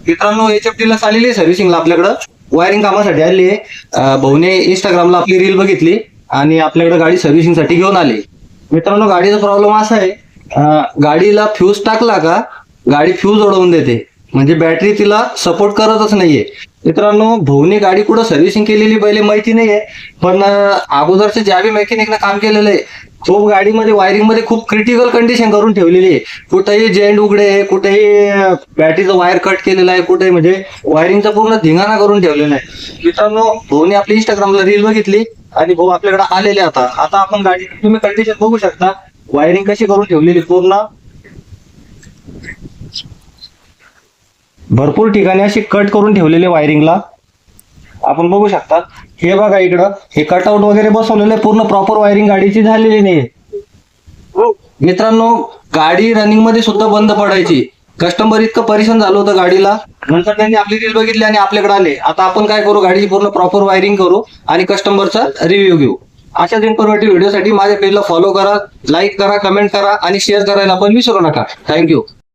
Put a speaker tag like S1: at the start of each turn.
S1: मित्रांनो HFT ला आलेली आहे सर्व्हिसिंगला आपल्याकडं, वायरिंग कामासाठी आली आहे. भाऊने इंस्टाग्रामला आपली रील बघितली आणि आपल्याकडे गाडी सर्व्हिसिंगसाठी घेऊन आली. मित्रांनो गाडीचा प्रॉब्लेम असा आहे, गाडीला फ्यूज टाकला का गाडी फ्यूज उडवून देते, म्हणजे बॅटरी तिला सपोर्ट करतच नाहीये. मित्रांनो भाऊने गाडी कुठं सर्व्हिसिंग केलेली पहिले माहिती नाहीये, पण अगोदरचे ज्यावेळी मेकॅनिकनं काम केलेलं आहे तो गाडीमध्ये वायरिंग मध्ये खूप क्रिटिकल कंडिशन करून ठेवलेली आहे. कुठेही जेंट उघडे आहे, कुठेही बॅटरीचं वायर कट केलेलं आहे, कुठेही म्हणजे वायरिंगचा पूर्ण धिंगाणा करून ठेवलेला आहे. मित्रांनो भाऊने आपली इंस्टाग्रामला रील बघितली आणि भाऊ आपल्याकडे आलेले. आता आपण गाडी तुम्ही कंडिशन बघू शकता, वायरिंग कशी करून ठेवलेली, पूर्ण भरपूर ठिकाणी अशी कट करून ठेवलेली वायरिंगला आपण बघू शकता. हे बघा इकडं हे कटआउट वगैरे बसवलेलं पूर्ण प्रॉपर वायरिंग गाडीची झालेली नाहीये. मित्रांनो गाडी रनिंग मध्ये सुद्धा बंद पडायची. कस्टमर इतकं परेशान झालं होतं गाडीला, नंतर त्यांनी आपली रील बघितली आणि आपल्याकडे आले. आता आपण काय करू, गाडीची पूर्ण प्रॉपर वायरिंग करू आणि कस्टमरचा रिव्ह्यू घेऊ. अशाच इन्फॉर्मेटिव्ह व्हिडिओसाठी माझ्या पेजला फॉलो करा, लाईक करा, कमेंट करा आणि शेअर करायला पण विसरू नका. थँक्यू.